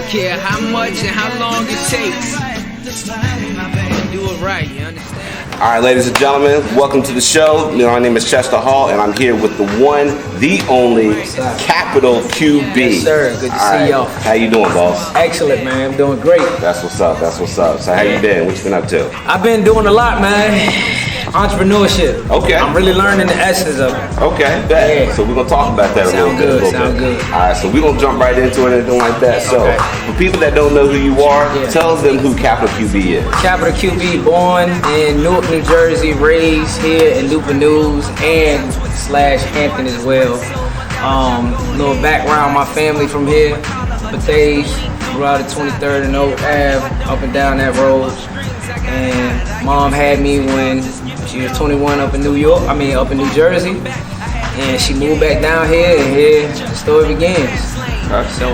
care how much and how long it takes. Do it right, you understand? All right, ladies and gentlemen, welcome to the show. My name is Chester Hall, and I'm here with the one, the only, Capital QB. Yes, sir. Good to see y'all. How you doing, boss? Excellent, man. I'm doing great. That's what's up. That's what's up. So how you been? What you been up to? I've been doing a lot, man. Entrepreneurship. Okay. I'm really learning the essence of it. Okay, bet. Yeah. So we're gonna talk about that a little bit. Sound good. All right, so we're gonna jump right into it and everything like that. So for people that don't know who you are, tell them who Capital QB is. Capital QB, born in Newark, New Jersey, raised here in Newport News and / Hampton as well. Little background, my family from here, Bethesda, grew out at 23rd and Oak Ave, up and down that road. And mom had me when she was 21 up in New Jersey. And she moved back down here, and here the story begins. So,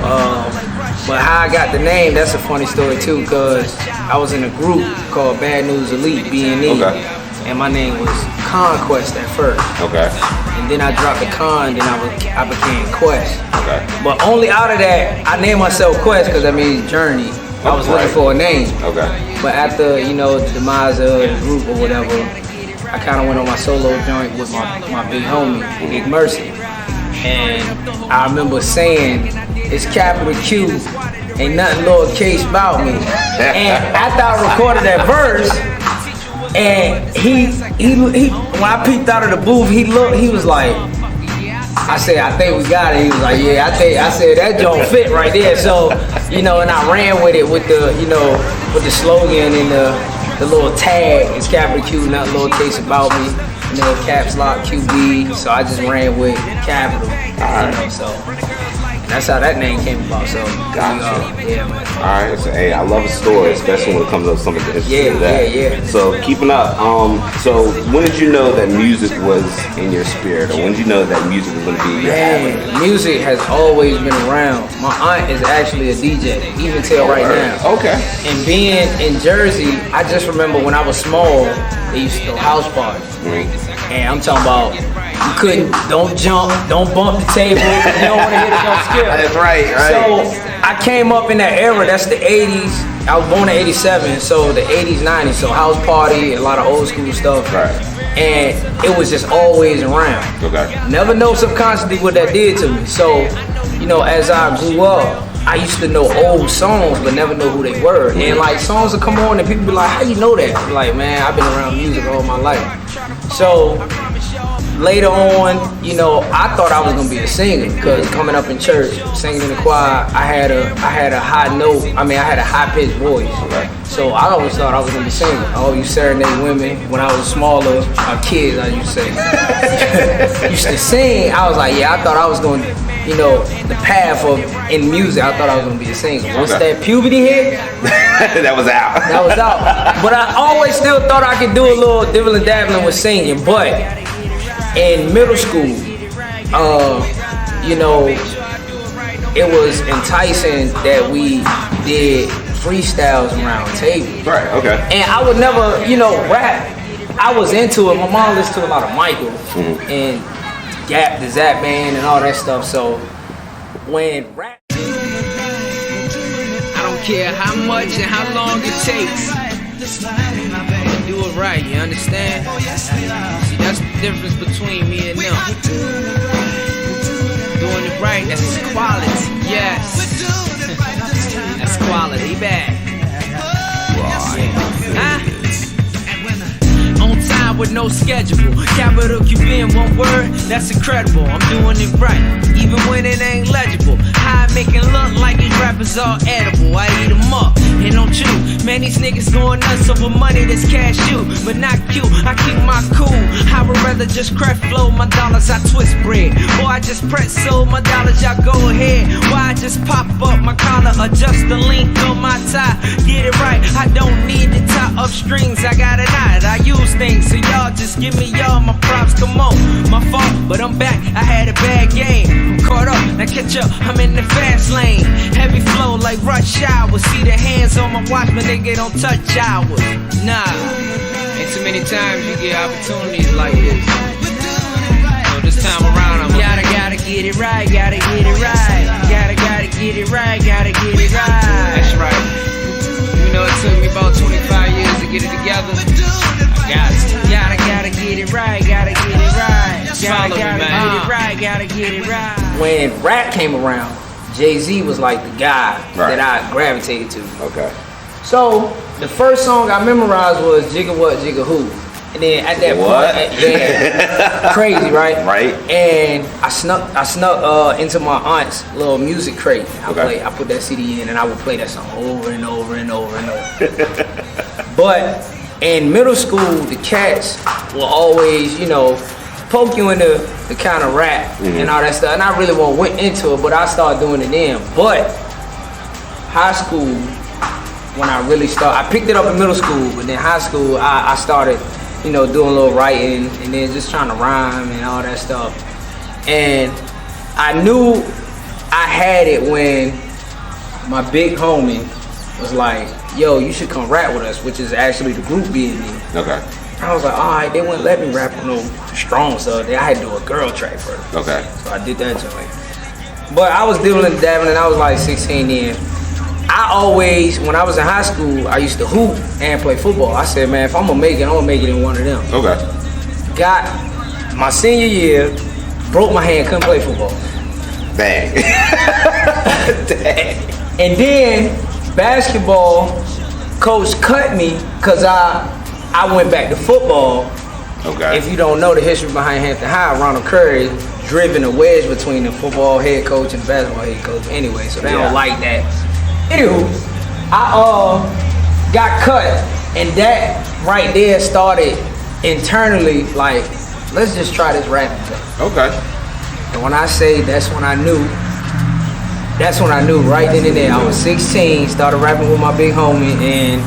but how I got the name, that's a funny story too, because I was in a group called Bad News Elite, B&E, and my name was Conquest at first. Okay. And then I dropped the Con, then I became Quest. Okay. But only out of that, I named myself Quest because that means journey. I was looking for a name. Okay. But after, the demise of the group or whatever, I kind of went on my solo joint with my big homie, Big Mercy. And I remember saying, it's Capital Q, ain't nothing lowercase about me. And after I recorded that verse, and he when I peeked out of the booth, he was like, I said, I think we got it. He was like, yeah, I said that joint fit right there. So, and I ran with it with the, with the slogan and the little tag. It's Capital Q, not lowercase about me. Caps Lock QB. So I just ran with Capital. So that's how that name came about. So gotcha. Yeah, man. All right. So hey, I love a story, especially when it comes to some of the history of that. Yeah. So keeping up. So when did you know that music was in your spirit, or when did you know that music was going to be your habit? Music has always been around. My aunt is actually a DJ, even till right now. Okay. And being in Jersey, I just remember when I was small, they used to go house parties. And I'm talking about, you couldn't, don't jump, don't bump the table, you don't want to hit it, don't skip. That's right. So I came up in that era, that's the 80s. I was born in 87, so the 80s, 90s, so house party, a lot of old school stuff. Right. And it was just always around. Okay. Never know subconsciously what that did to me. So, as I grew up, I used to know old songs, but never know who they were. And like songs would come on and people be like, how you know that? I'm like, man, I've been around music all my life. So later on, I thought I was gonna be a singer because coming up in church, singing in the choir, I had a high note. I had a high pitched voice. So I always thought I was gonna be singing. I always serenade women. When I was smaller, kids, I used to say, used to sing. I was like, yeah, I thought I was gonna, the path of in music. I thought I was gonna be a singer. Once that puberty hit, that was out. But I always still thought I could do a little dibbling dabbling with singing. But in middle school, it was enticing that we did freestyles around tables. Right, okay. And I would never, rap. I was into it. My mom listened to a lot of Michael and Gap, the Zap Band, and all that stuff. So when rap, I don't care how much and how long it takes. Do it right, you understand? See, that's the difference between me and them. Doing it right, that's quality. Yes. That's quality back. On time with no schedule. Capital QB in one word, that's incredible. I'm doing it right, even when it ain't legible. How I make it look like these rappers all edible. I eat them up, and don't you? Man, these niggas going nuts over money that's cashew, but not cute. I keep my cool. I would rather just craft flow. My dollars I twist bread. Or I just press so my dollars y'all go ahead. Why I just pop up my collar, adjust the length on my tie. Get it right. I don't need the top of strings. I got it out. I use things, so y'all just give me y'all my props. Come on, my fault, but I'm back. I had a bad game. I'm caught up. Now catch up. I'm in the fast lane. Heavy flow like rush hour. See the hands on my watch, but nigga don't touch hours. Nah, ain't too many times you get opportunities like this. So this time around I'm gotta get it right, gotta get it right, gotta get it right, gotta get it right. when rap came around, Jay-Z was like the guy that I gravitated to. Okay. So the first song I memorized was Jigga What, Jigga Who. And then at that point, yeah, crazy, right? Right. And I snuck into my aunt's little music crate. I put that CD in and I would play that song over and over and over and over. But in middle school, the cats will always, you know, poke you into the kind of rap and all that stuff. And I really went into it, but I started doing it then. But high school, when I really started, I picked it up in middle school, but then high school, I started, you know, doing a little writing and then just trying to rhyme and all that stuff. And I knew I had it when my big homie was like, yo, you should come rap with us, which is actually the group B&E. Okay. I was like, all right, they wouldn't let me rap on no strong stuff. I had to do a girl track first. Okay. So I did that joint. But I was dibbling and dabbling, I was like 16 then. I always, when I was in high school, I used to hoop and play football. I said, man, if I'm gonna make it, I'm gonna make it in one of them. Okay. Got my senior year, broke my hand, couldn't play football. Dang. Dang. And then basketball, coach cut me because I went back to football. Okay. If you don't know the history behind Hampton High, Ronald Curry driven a wedge between the football head coach and the basketball head coach anyway, so they don't like that. Anywho, I got cut, and that right there started internally, like, let's just try this rapping thing. Okay. And when I say that's when I knew right then and there. I was 16, started rapping with my big homie, and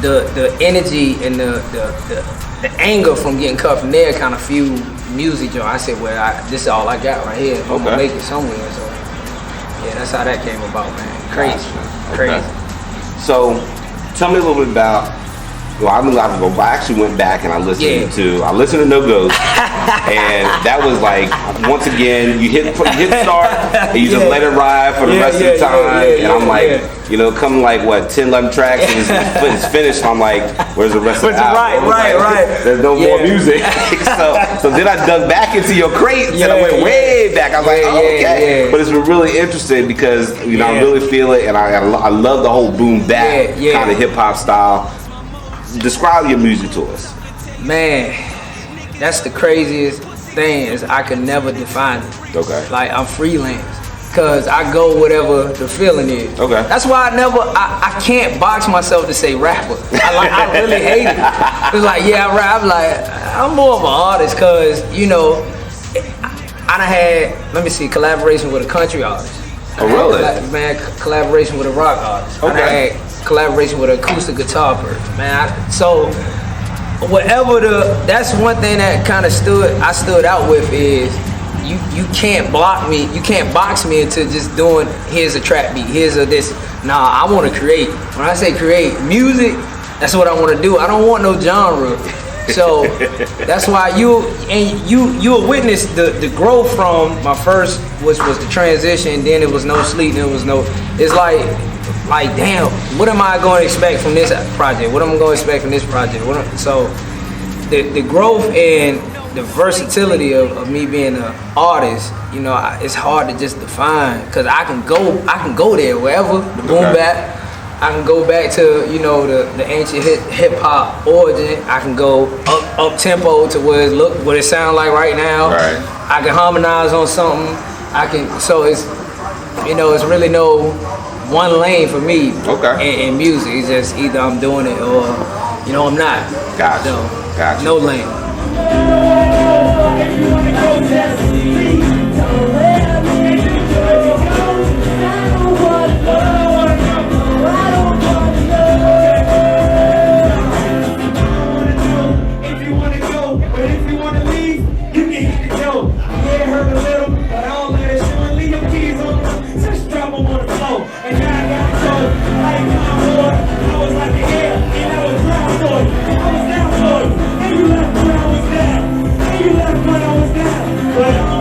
the energy and the anger from getting cut from there kind of fueled music. I said, well, this is all I got right here. I'm gonna make it somewhere. So yeah, that's how that came about, man. Crazy. Crazy. So, tell me a little bit about. Well, I actually went back and I listened to No Ghost, and that was like, once again, you hit start and you just let it ride for the rest of the time, and I'm like, you know, come like what 10, 11 tracks and it's finished. I'm like, where's the rest of the album? Right. There's no more music. so then I dug back into your crate and I went way back. I was like, okay. But it's been really interesting because you know I really feel it, and I love the whole boom bap kind of hip hop style. Describe your music to us. Man, that's the craziest thing is I could never define it. Okay. Like I'm freelance. Cause I go whatever the feeling is. Okay. That's why I can't box myself to say rapper. I really hate it. It's like, yeah, I rap. I'm like, I'm more of an artist cause, you know, I done had, let me see, collaboration with a country artist. Oh really? Collaboration with a rock artist. Okay. I had collaboration with an acoustic guitar person, man. So whatever that's one thing that kind of stood out with is you can't block me, you can't box me into just doing here's a trap beat, here's a this. Nah, I want to create. When I say create music, that's what I want to do. I don't want no genre. So that's why you'll witness the growth from my first, which was the transition, then it was No Sleep, then it was it's like damn, what am I going to expect from this project? What am I going to expect from this project? So the growth and the versatility of me being an artist, you know, it's hard to just define because I can go there wherever, the boom bap. I can go back to, you know, the ancient hip hop origin. I can go up tempo to what it sounds like right now. Right. I can harmonize on something. So it's, you know, it's really no one lane for me in music. It's just either I'm doing it or, you know, I'm not. Gotcha. So, Gotcha. No lane. But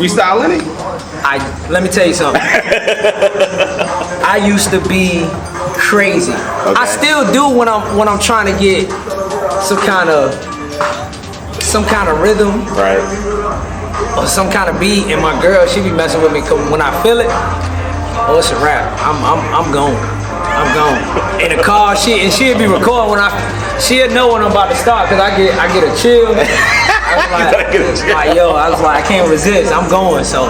freestyle any? Let me tell you something. I used to be crazy. Okay. I still do when I'm trying to get some kind of rhythm, Right. or some kind of beat, and my girl, she be messing with me, 'cause when I feel it, oh, it's a wrap. I'm gone. I'm gone. In the car, she'll be recording when she'll know when I'm about to start, cause I get a chill. I was like, yo, I was like, I can't resist. I'm going. So,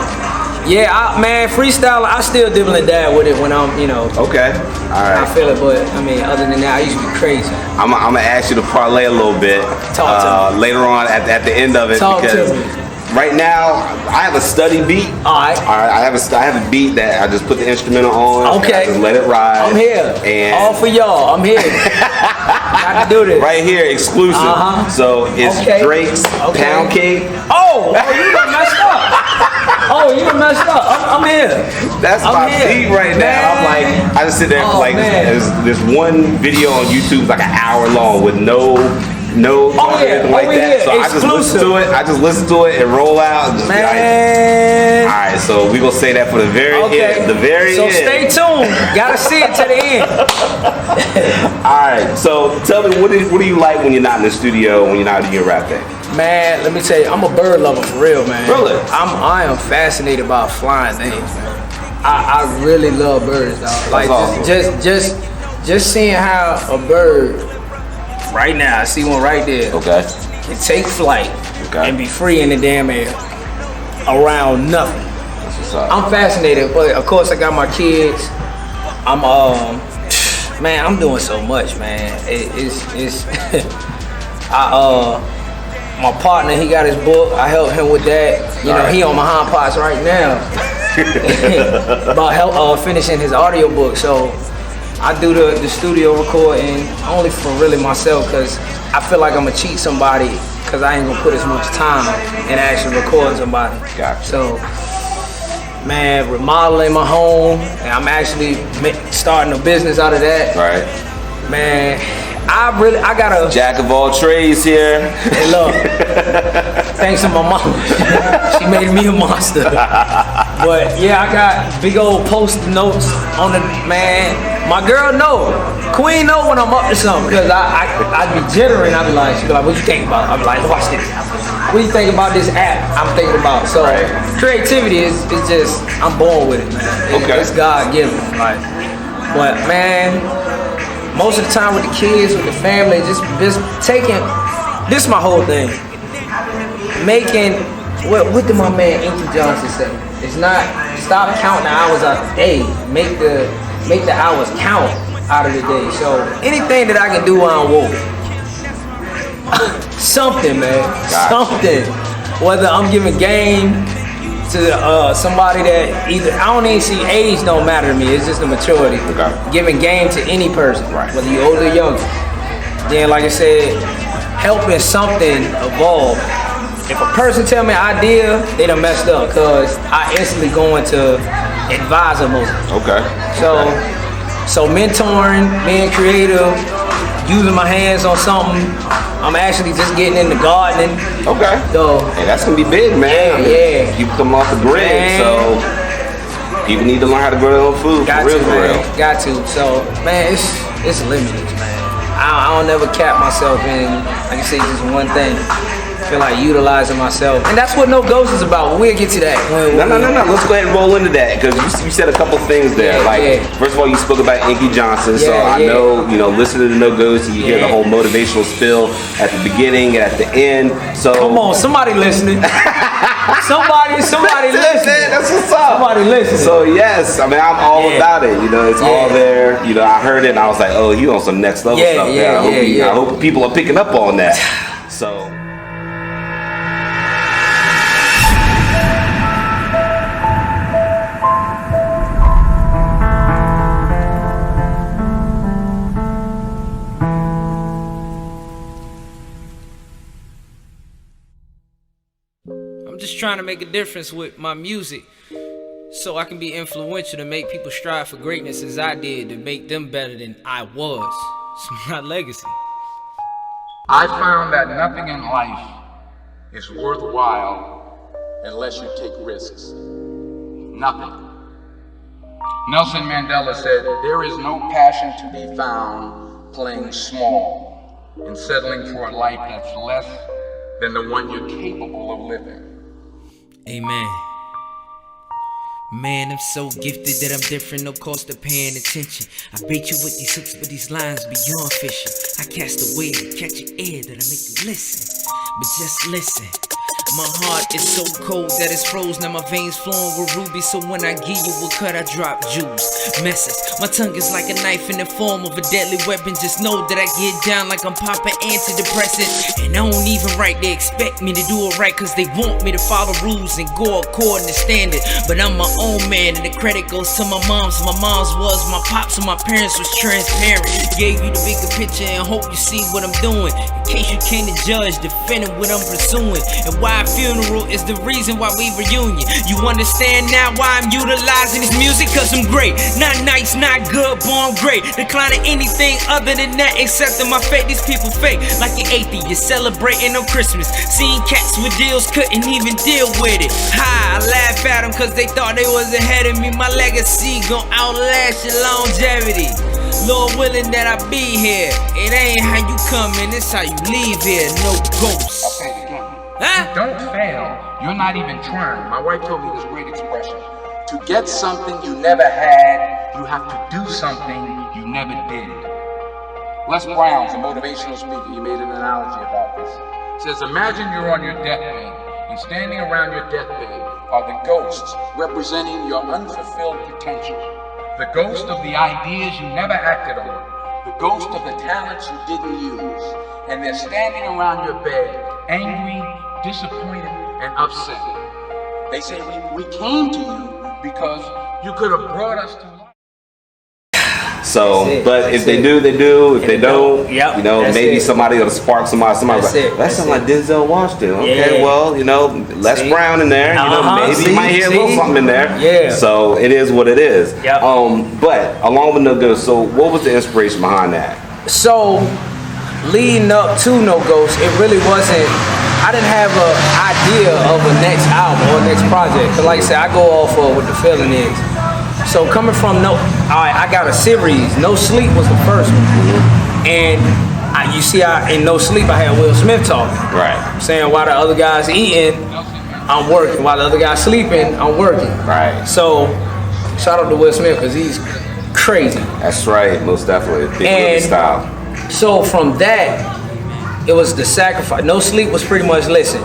yeah, man, freestyle. I still dibble and dab with it when I'm, Okay. All right. I feel it. But I mean, other than that, I used to be crazy. I'm gonna ask you to parlay a little bit Talk to me. later on at the end of it. Talk to because me. right now I have a study beat. All right. I have a beat that I just put the instrumental on. Okay. And I just let it ride. I'm here. And All for y'all. I'm here. Got to do this. right here, exclusive. Uh-huh. So it's Okay. Drake's Okay. Pound Cake. Oh, you done messed up. Oh, you done messed up. I'm here. That's I'm my here. beat right now. I'm like, I just sit there Oh, like man. there's one video on YouTube like an hour long with no anything like that. So I just listen to it. I just listen to it and roll out. And just be like, Man. all right, so we gonna say that for the very end. The very so end. stay tuned. Gotta see it to the end. All right. So tell me, what do you like when you're not in the studio, when you're not doing your rap thing? Man, let me tell you, I'm a bird lover for real, man. Really? I am fascinated by flying things, man. I really love birds, dog. Like awesome. just seeing how a bird right now, I see one right there, Okay. can take flight Okay. and be free in the damn air around nothing. That's what's up. I'm fascinated, but of course I got my kids. Man, I'm doing so much, man. It's my partner, he got his book. I help him with that. You know, he on my hind parts right now. About finishing his audio book. So I do the studio recording only for really myself, because I feel like I'm gonna cheat somebody, because I ain't gonna put as much time in actually recording somebody. Gotcha. So, man, remodeling my home, and I'm actually starting a business out of that. Right. Man, I got a Jack of all trades here. Hey, look, thanks to my mom, she made me a monster. But yeah, I got big old post-it notes on the, man. My girl know, Queen know when I'm up to something, because I'd be jittering. I'd be like, she'd be like, what you think about? I'd be like, watch this. What you think about this app I'm thinking about? So creativity is just, I'm born with it, man. Okay. It's God given, like. But man, most of the time with the kids, with the family, just taking, this is my whole thing. Making, what did my man Inky Johnson say? It's not, stop counting the hours out of the day. Make the hours count out of the day. So anything that I can do while I'm woke. Something, man. Gotcha. Something. Whether I'm giving game to somebody that either, I don't even see age don't matter to me, it's just the maturity. Okay. Giving game to any person, Right. whether you're older or younger. Then, like I said, helping something evolve. If a person tell me an idea, they done messed up, because I instantly go into advisor mode. Okay. So mentoring, being creative, using my hands on something. I'm actually just getting into gardening. Okay. So, Hey, that's gonna be big, man. Yeah. People come off the grid, Man. so people need to learn how to grow their own food. got for real, to, for real. man. Got to. So, man, it's limitless, man. I don't ever cap myself in, like I say, just one thing. I feel like utilizing myself, and that's what No Ghost is about. We'll get to that. No. Let's go ahead and roll into that, because you said a couple things there. Yeah, like, yeah. first of all, you spoke about Inky Johnson, so Yeah, I yeah. know, listening to No Ghost, you hear the Yeah. whole motivational spill at the beginning and at the end. So Come on, somebody listening. somebody That's it, listening. man. That's what's up. Somebody listening. So yes, I mean, I'm all Yeah. about it. It's all Yeah. there. I heard it and I was like, oh, you on some next level Yeah, stuff yeah, there. yeah. I hope people are picking up on that. So. I'm just trying to make a difference with my music, so I can be influential to make people strive for greatness as I did, to make them better than I was. It's my legacy. I found that nothing in life is worthwhile unless you take risks? Nothing. Nelson Mandela said, there is no passion to be found playing small and settling for a life that's less than the one you're capable of living. Amen. Man, I'm so gifted that I'm different, no cost of paying attention. I bait you with these hooks, but these lines beyond fishing. I cast a wave to catch your ear that'll make you listen. But just listen. My heart is so cold that it's froze. Now my veins flowing with ruby. So when I give you a cut, I drop jewels. Message. My tongue is like a knife in the form of a deadly weapon. Just know that I get down like I'm popping antidepressant. And I don't even write. They expect me to do it right, cause they want me to follow rules and go according to standard. But I'm my own man, and the credit goes to my mom's. My mom's was my pops, and my parents was transparent. Gave you the bigger picture and hope you see what I'm doing. In case you can't judge, defending what I'm pursuing. And why funeral is the reason why we reunion. You understand now why I'm utilizing this music? Cause I'm great. Not nice, not good, but I'm great. Declining anything other than that, accepting my fate. These people fake like an atheist celebrating on Christmas. Seeing cats with deals, couldn't even deal with it. I laugh at them cause they thought they was ahead of me. My legacy gon' outlast your longevity. Lord willing that I be here. It ain't how you come in, it's how you leave here. No ghosts. You don't fail, you're not even trying. My wife told me this great expression. To get something you never had, you have to do something you never did. Les Brown's a motivational speaker. He made an analogy about this. He says, imagine you're on your deathbed, and standing around your deathbed are the ghosts representing your unfulfilled potential. The ghost of the ideas you never acted on. The ghost of the talents you didn't use. And they're standing around your bed, angry, disappointed, and upset. They say, we came to you because you could have brought us to life. So, but if they do, they do. If they don't, yep, you know, maybe somebody will spark somebody. Somebody's like, that sounds like Denzel Washington. Okay, well, you know, Les Brown in there. You know, maybe you might hear a little something in there. Yeah. So it is what it is. Yep. But along with No Ghost, so what was the inspiration behind that? So, leading up to No Ghost, it really wasn't. I didn't have an idea of a next album or next project. Cause like I said, I go off of what the feeling is. So coming from I got a series. No Sleep was the first one, and you see, in No Sleep I had Will Smith talking, right? Saying while the other guy's eating, I'm working. While the other guy's sleeping, I'm working. Right. So shout out to Will Smith because he's crazy. That's right, most definitely. Big Willie style. So from that, it was the sacrifice. No Sleep was pretty much, listen,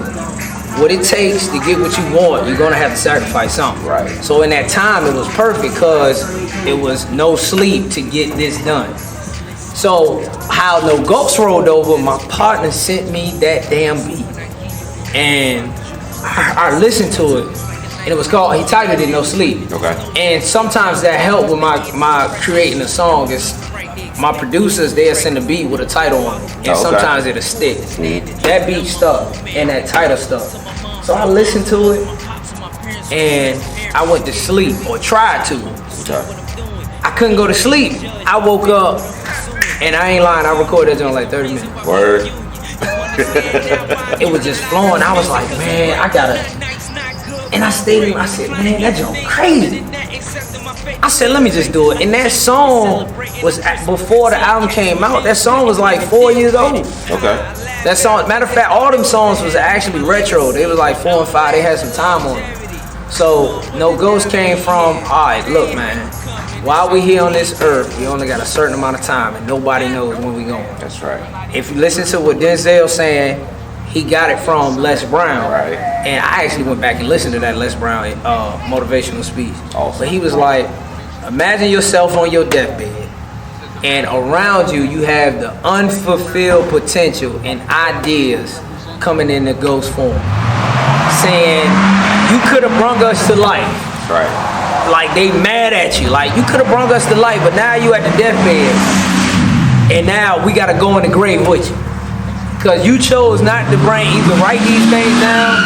what it takes to get what you want, you're gonna have to sacrifice something. Right. So in that time, it was perfect because it was no sleep to get this done. So how No Ghost rolled over, my partner sent me that damn beat, and I listened to it, and it was called. He titled it No Sleep. Okay. And sometimes that helped with my creating a song. Is my producers, they'll send a beat with a title on it, and sometimes it'll stick. That beat stuck, and that title stuck. So I listened to it, and I went to sleep, or tried to. I couldn't go to sleep. I woke up, and I ain't lying, I recorded that in like 30 minutes. Word. It was just flowing. I was like, man, I gotta. And I stayed, I said, man, that joke crazy. I said, let me just do it. And that song was before the album came out. That song was like 4 years old. Okay. That song, matter of fact, all them songs was actually retro. They was like 4 and 5. They had some time on them. So No Ghost came from, all right, look, man, while we here on this earth, we only got a certain amount of time, and nobody knows when we going. That's right. If you listen to what Denzel saying, he got it from Les Brown. Right. And I actually went back and listened to that Les Brown motivational speech. Awesome. But he was like, imagine yourself on your deathbed, and around you, you have the unfulfilled potential and ideas coming in the ghost form, saying, you could have brought us to life. Right. Like, they mad at you. Like, you could have brought us to life, but now you at the deathbed, and now we got to go in the grave with you. Because you chose not to either write these things down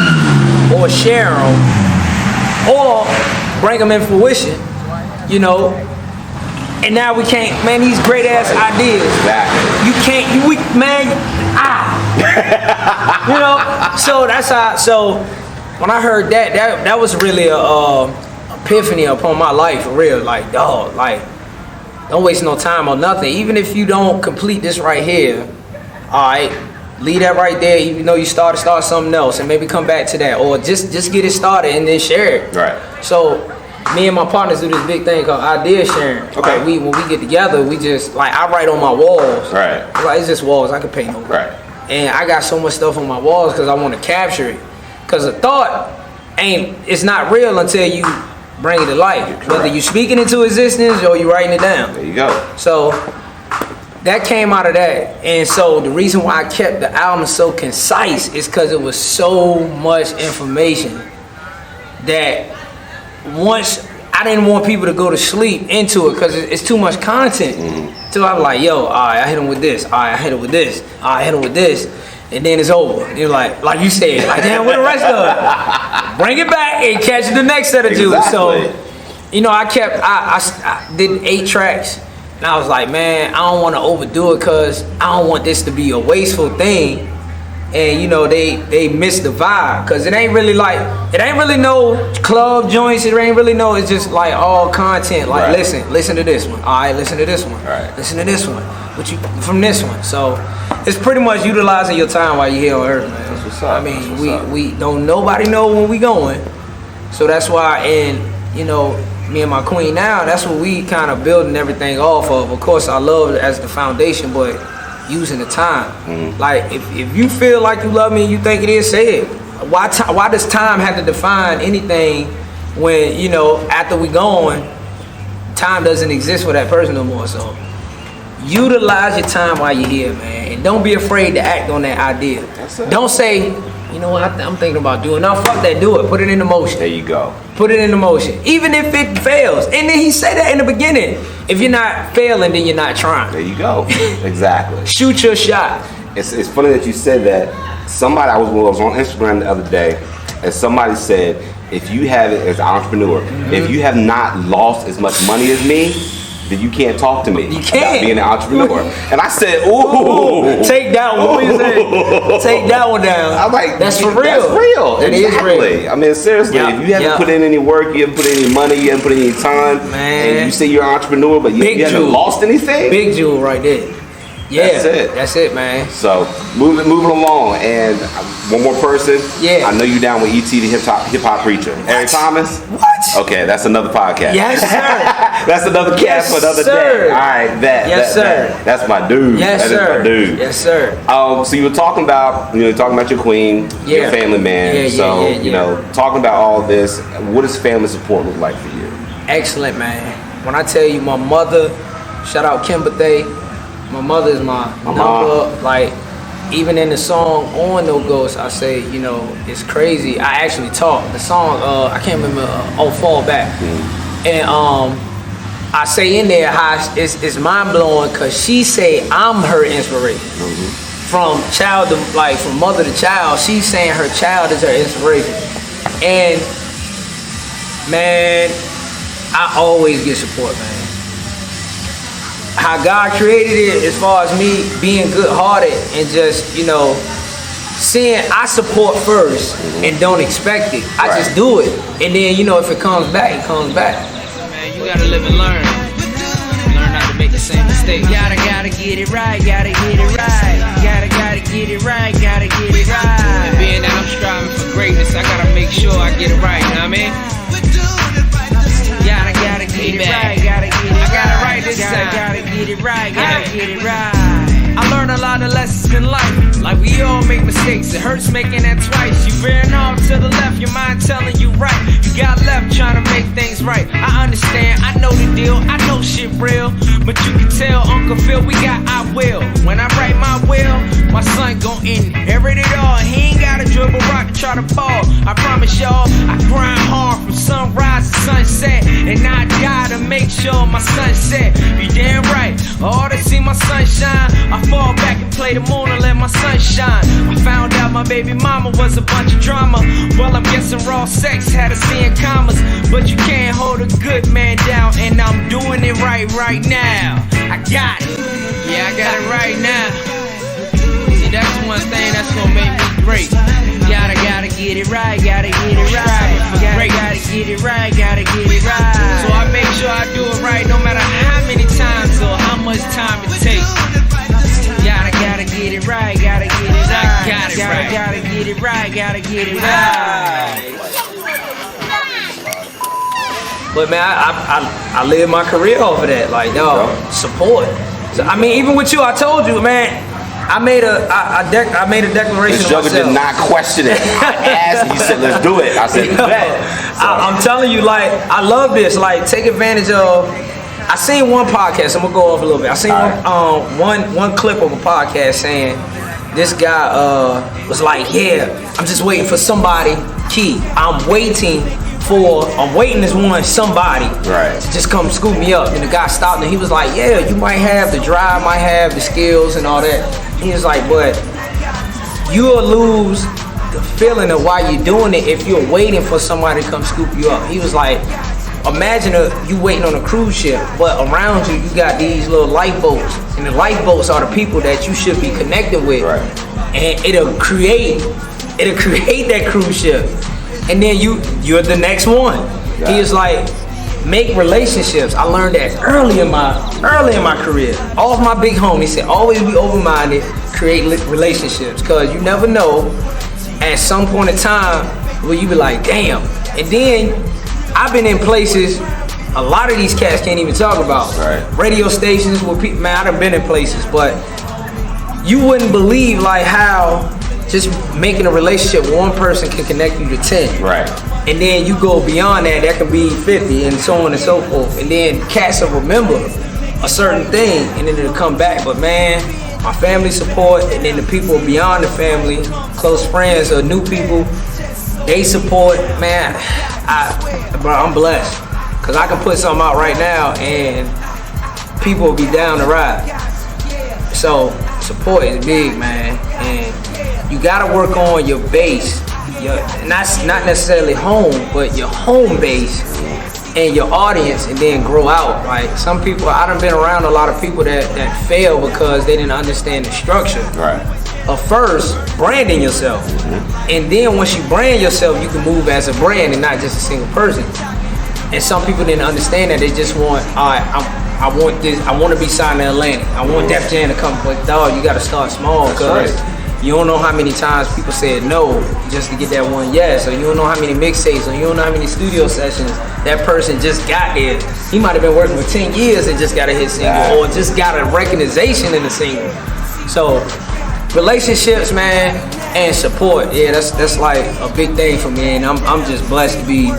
or share them or bring them in fruition, you know. And now we can't, man, these great ass ideas. Exactly. You can't, man, you know. So that's how, so when I heard that was really a epiphany upon my life, for real. Like, dog, like, don't waste no time on nothing. Even if you don't complete this right here, all right, leave that right there. Even though you start something else, and maybe come back to that, or just get it started and then share it. Right. So me and my partners do this big thing called idea sharing. Okay. Like when we get together, we just like I write on my walls. Right. Like it's just walls. I can paint over. Right. And I got so much stuff on my walls because I want to capture it. Because a thought it's not real until you bring it to life. Whether you speaking into existence or you writing it down. There you go. So that came out of that. And so the reason why I kept the album so concise is because it was so much information that once I didn't want people to go to sleep into it because it's too much content. So I was like, yo, all right, I hit him with this. All right, I hit him with this. All right, I hit him with this. And then it's over. And you're like you said, like, damn, what the rest of it? Bring it back and catch the next set of juice. So, you know, I did 8 tracks. And I was like, man, I don't want to overdo it because I don't want this to be a wasteful thing. And you know they miss the vibe because it ain't really no club joints. It ain't really no. It's just like all content. Like listen to this one. All right, listen to this one. Right. Listen to this one. What you from this one? So it's pretty much utilizing your time while you're here on Earth, man. That's what's up. I mean, we don't nobody know when we going, so that's why. And you know, me and my queen now. That's what we kind of building everything off of. Of course, I love it as the foundation, but using the time. Like if you feel like you love me and you think it is, say it. Why does time have to define anything when, you know, after we gone, time doesn't exist for that person no more? So utilize your time while you're here, man, and don't be afraid to act on that idea. Don't say, you know what, I'm thinking about doing. No, fuck that, do it. Put it into motion. There you go. Put it into motion, even if it fails. And then he said that in the beginning. If you're not failing, then you're not trying. There you go. Exactly. Shoot your shot. It's funny that you said that. Somebody I was on Instagram the other day, and somebody said, if you have it as an entrepreneur, if you have not lost as much money as me, then you can't talk to me about being an entrepreneur. And I said, ooh. Take that one. What you say? Take that one down. I'm like, that's for real. That's real. It is real. I mean, seriously, if you haven't put in any work, you haven't put in any money, you haven't put in any time, and you say you're an entrepreneur, but you haven't lost anything? Big jewel right there. Yeah, that's it, man. So moving along, and one more person. Yeah, I know you down with ET the hip hop preacher, Eric Thomas. What? Okay, that's another podcast. Yes, sir. That's another cast for another day. All right, that's my dude. Yes, that is my dude. Yes, sir. So you were talking about your queen, your family man. You know, talking about all this. What does family support look like for you? Excellent, man. When I tell you, my mother, shout out Kimberthay. My mother is my number. Like, even in the song On No Ghost, I say, you know, it's crazy. I actually talk. The song, I can't remember, Fall Back. And I say in there how it's mind blowing because she say I'm her inspiration. From child to, like, from mother to child, she's saying her child is her inspiration. And man, I always get support, man. How God created it, as far as me being good-hearted and just, you know, seeing I support first and don't expect it. I just do it, and then, you know, if it comes back, it comes back. Man, you gotta live and learn. Learn not to make the same mistake. Gotta get it right. Gotta get it right. Gotta get it right. Gotta get it right. And being that I'm striving for greatness, I gotta make sure I get it right. You know what I mean? Gotta get it right. I got it right this time. Gotta get it right. Gotta get it right. I learned a lot of lessons in life. Like we all make mistakes. It hurts making that twice. You veering off to the left, your mind telling you right. You got left trying to make things right. I understand, I know the deal, I know shit real. But you can tell Uncle Phil, we got I will. When I write my will, my son gon' inherit it all. He ain't gotta dribble rock to try to ball. I promise y'all, I grind hard from sunrise to sunset. And I die to make sure my sunset. You damn right, all to see my sunshine. I fall back and play the moon and let my sun shine. I found out my baby mama was a bunch of drama. Well, I'm guessing raw sex had us seeing commas. But you can't hold a good man down. And I'm doing it right now. I got it. Yeah, I got it right now. See, that's one thing that's gonna make me great. Gotta get it right, gotta get it right. Gotta get it right, gotta get it right. So I make sure I do it right no matter how many times or how much time it takes. Gotta get it right, gotta get it right. Gotta get it right, gotta get it right. But man, I live my career off of that. Like, dog, support. So, I mean, even with you, I told you, man. I made a declaration. This joker did not question it. I asked, he said, "Let's do it." I said, "Bet." So. I'm telling you, like, I love this. Like, take advantage of. I seen one podcast. I'm gonna go off a little bit. I seen one clip of a podcast saying this guy was like, "Yeah, I'm just waiting for somebody. Key. I'm waiting as one somebody to just come scoop me up." And the guy stopped and he was like, "Yeah, you might have the drive, might have the skills and all that." He was like, "But you'll lose the feeling of why you're doing it if you're waiting for somebody to come scoop you up." He was like, imagine you waiting on a cruise ship, but around you got these little lifeboats, and the lifeboats are the people that you should be connected with, and it'll create that cruise ship, and then you're the next one. He was like, make relationships. I learned that early in my career. Off my big homie, he said, always be open-minded, create relationships, because you never know at some point in time where you be like, damn. And then I've been in places a lot of these cats can't even talk about. Radio stations where people, man, I done been in places, but you wouldn't believe like how just making a relationship with one person can connect you to 10. And then you go beyond that, that can be 50 and so on and so forth. And then cats will remember a certain thing and then it'll come back. But man, my family support, and then the people beyond the family, close friends or new people, they support, man. Bro, I'm blessed. Cause I can put something out right now and people will be down to ride. So support is big, man. And you gotta work on your base. Not necessarily home, but your home base and your audience, and then grow out. Like some people, I done been around a lot of people that fail because they didn't understand the structure. Of first, branding yourself. And then once you brand yourself, you can move as a brand and not just a single person. And some people didn't understand that. They just want, I want this, I want to be signed to Atlantic. I want Def Jam to come, but dog, you got to start small, because you don't know how many times people said no just to get that one yes, or you don't know how many mixtapes, or you don't know how many studio sessions that person just got there. He might have been working for 10 years and just got a hit single, or just got a recognition in the single. So relationships, man, and support, yeah, that's like a big thing for me, and I'm just blessed to be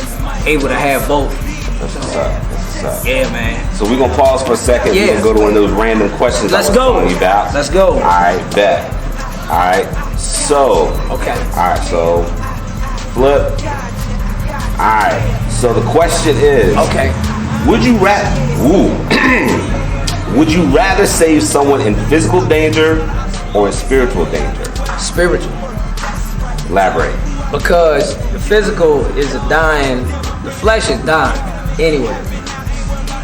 able to have both. That's what's up. Yeah, man. So we're gonna pause for a second. We're gonna go to one of those random questions. Let's go. Let's go. All right, bet. All right. So. Okay. All right. So. Flip. All right. So the question is. Okay. Would you would you rather save someone in physical danger or in spiritual danger? Spiritual. Elaborate. Because the physical is a dying, the flesh is dying anyway.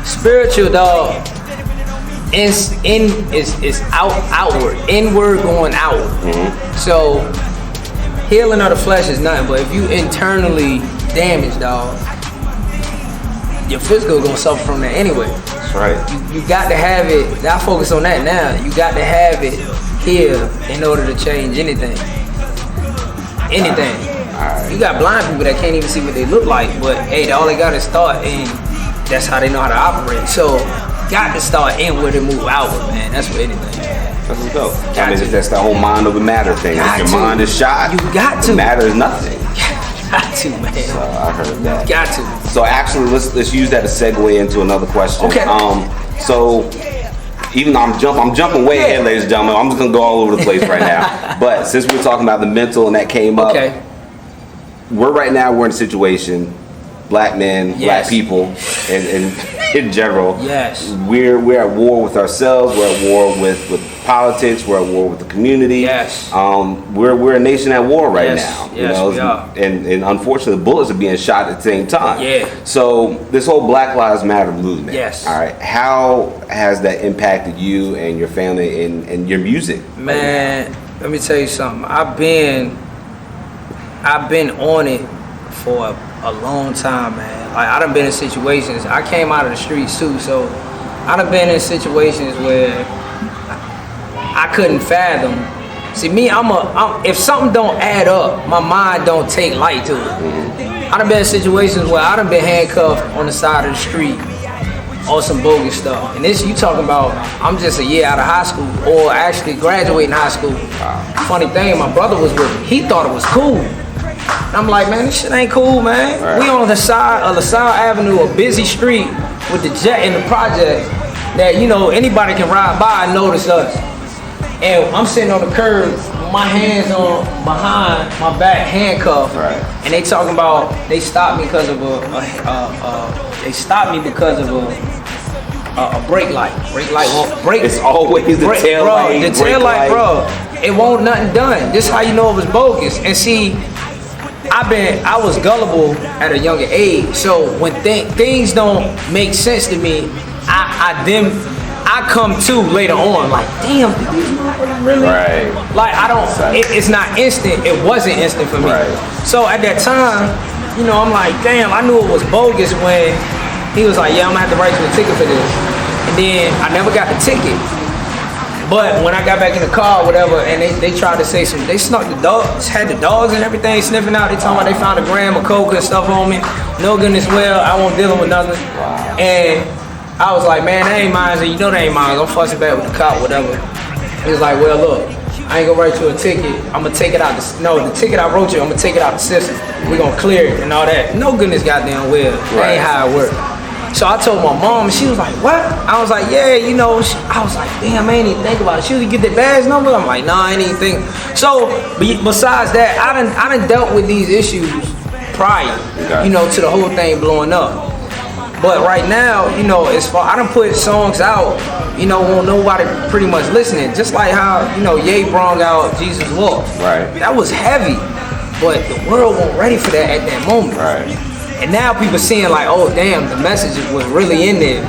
Spiritual, dog, is outward, inward going outward. So healing of the flesh is nothing, but if you internally damaged, dog, your physical is gonna suffer from that anyway. That's right. You got to have it. I focus on that now. You got to have it here in order to change anything. Anything. You got blind people that can't even see what they look like, but hey, all they got is thought, and that's how they know how to operate. So, got to start inward and move outward, man. That's what anything. That's what's dope. I mean, that's the whole mind over matter thing. If your mind is shot, you got to. Matter is nothing. Got to, man. So I heard that. Got to. So actually, let's use that to segue into another question. Okay. So even though I'm jumping way ahead, ladies and gentlemen, I'm just gonna go all over the place right now. But since we're talking about the mental and that came up, we're in a situation, black men, black people, and in general, we're at war with ourselves. We're at war with politics. We're at war with the community. We're a nation at war right now. We are. And unfortunately, bullets are being shot at the same time. So this whole Black Lives Matter movement. All right. How has that impacted you and your family and your music? Man, let me tell you something. I've been I've been on it for a long time, man. Like I done been in situations. I came out of the streets too, so I done been in situations where I couldn't fathom. See me, if something don't add up, my mind don't take light to it. I done been in situations where I done been handcuffed on the side of the street or some bogus stuff. And this, you talking about, I'm just a year out of high school, or actually graduating high school. Funny thing, my brother was with me. He thought it was cool. And I'm like, man, this shit ain't cool, man. Right. We on the side of LaSalle Avenue, a busy street with the jet in the project that, you know, anybody can ride by and notice us. And I'm sitting on the curb, my hands on behind my back, handcuffed. Right. And they talking about they stopped me because of a brake light. It's always the tail light. The tail light, bro. It won't nothing done. This how you know it was bogus. And see, I was gullible at a younger age. So when things don't make sense to me, I come to later on, like, damn, did these motherfuckers really? Right. Like, I don't, it's not instant. It wasn't instant for me. Right. So at that time, you know, I'm like, damn, I knew it was bogus when he was like, yeah, I'm gonna have to write you a ticket for this. And then I never got the ticket. But when I got back in the car or whatever, and they tried to say they snuck the dogs, had the dogs and everything sniffing out. They talking about they found a gram of coke and stuff on me. No goodness well, I won't deal with nothing. Wow. And I was like, man, that ain't mine. So you know that ain't mine. I'm fussing back with the cop, whatever. He was like, well, look, I ain't gonna write you a ticket. I'm gonna take it out. The ticket I wrote you, I'm gonna take it out the system. We're gonna clear it and all that. No goodness goddamn well. That ain't how it works. So I told my mom, and she was like, what? I was like, yeah, you know. I was like, damn, I ain't even think about it. She was get the badge number? I'm like, nah, I ain't even think. So besides that, I done dealt with these issues prior, you know, to the whole thing blowing up. But right now, you know, as far I done put songs out, you know, won't nobody pretty much listening. Just like how, you know, Ye brung out Jesus Walk. Right. That was heavy, but the world wasn't ready for that at that moment. Right. And now people seeing like, oh damn, the message was really in there.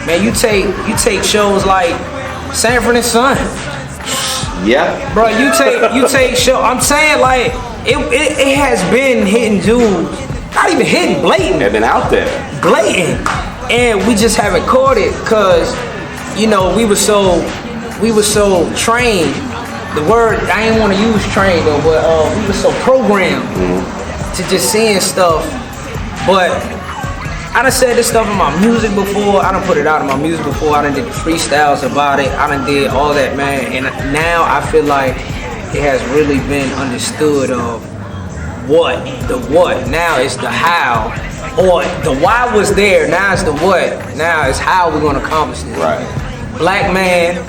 Man, you take shows like Sanford and Son. Yeah. Bro, you take show. I'm saying like it has been hitting jewels. Not even hitting, blatant. They've been out there. Blatant. And we just haven't caught it because, you know, we were so trained. The word, I ain't want to use trained though, but we were so programmed to just seeing stuff. But I done said this stuff in my music before. I done put it out in my music before. I done did the freestyles about it. I done did all that, man. And now I feel like it has really been understood of what. Now it's the how. Or the why was there, now it's the what. Now it's how we're gonna accomplish this. Right. Black man,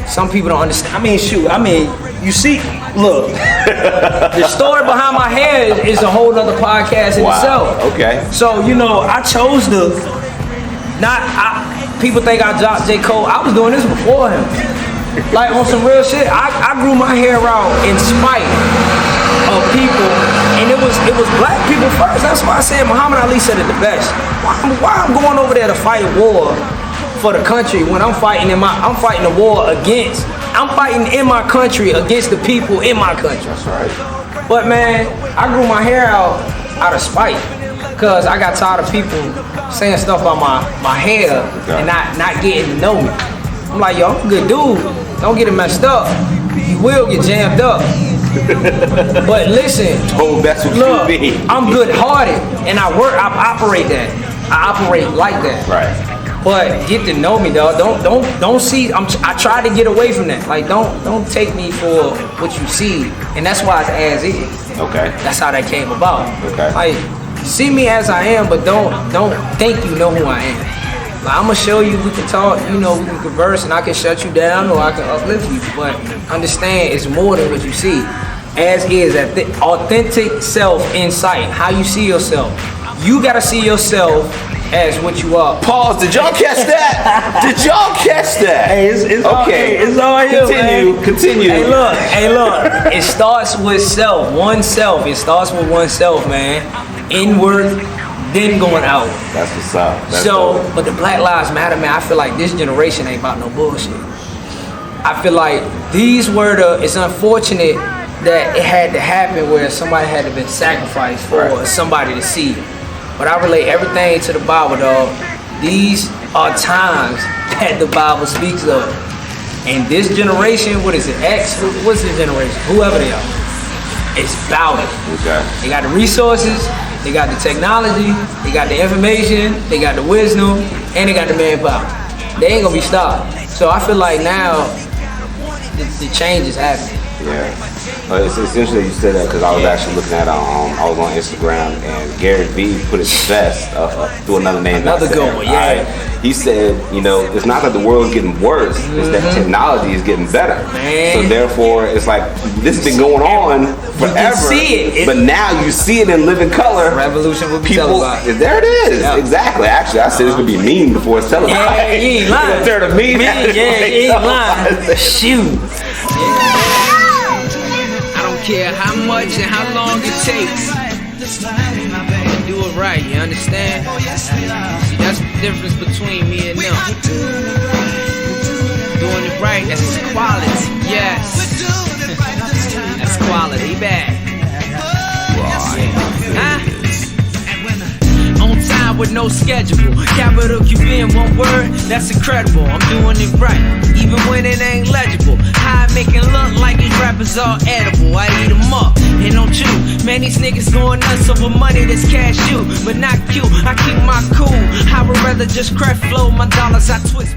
some people don't understand. You see, look, the story behind my hair is a whole nother podcast in itself. Okay. So, you know, I chose to people think I dropped J. Cole. I was doing this before him. Like on some real shit. I grew my hair out in spite of people, and it was black people first. That's why I said Muhammad Ali said it the best. Why I'm going over there to fight a war for the country when I'm fighting a war against. I'm fighting in my country against the people in my country. That's right. But man, I grew my hair out of spite because I got tired of people saying stuff about my hair and not getting to know me. I'm like, yo, I'm a good dude. Don't get it messed up. You will get jammed up. But listen, that's what look, you mean. I'm good-hearted and I operate that. I operate like that. Right. But get to know me, dog. Don't see. I try to get away from that. Like, don't take me for what you see, and that's why it's as is. Okay. That's how that came about. Okay. Like, see me as I am, but don't think you know who I am. Like, I'm gonna show you. We can talk. You know, we can converse, and I can shut you down, or I can uplift you. But understand, it's more than what you see. As is, that authentic self in sight. How you see yourself. You gotta see yourself as what you are. Pause. Did y'all catch that? Did y'all catch that? Hey, it's okay. It's all here. Continue. Hey, look. It starts with oneself. It starts with oneself, man. Inward, then going out. That's what's up. But the Black Lives Matter, man. I feel like this generation ain't about no bullshit. I feel like it's unfortunate that it had to happen where somebody had to been sacrificed for somebody to see it. But I relate everything to the Bible, dog. These are times that the Bible speaks of. And this generation, what is it, X? What's this generation? Whoever they are. It's about it. Okay. They got the resources, they got the technology, they got the information, they got the wisdom, and they got the manpower. They ain't gonna be stopped. So I feel like now the change is happening. Yeah. It's essentially you said that because I was actually looking at I was on Instagram and Gary Vee put his best through another name. Another good one, yeah. He said, you know, it's not that the world's getting worse, it's that technology is getting better. Man. So therefore, it's like this has been going on forever. You see it. But now you see it in living color. Revolution will be People, televised. there it is. Yeah. Exactly. Actually, I said it's gonna be mean before it's televised. Yeah, you ain't lying. Turn a meme. Yeah, you ain't lying. Shoot. I don't care how much and how long it takes. Do it right, you understand? See, that's the difference between me and them. Doing it right, that's quality, yes. That's quality, back. Huh? On time with no schedule. Capital Q in one word, that's incredible. I'm doing it right, even when it ain't legible. How I make it look like these rappers all edible. I eat them up, and don't you? Man, these niggas going nuts over money that's cashew, but not cute. I keep my cool. I would rather just craft flow my dollars I twist.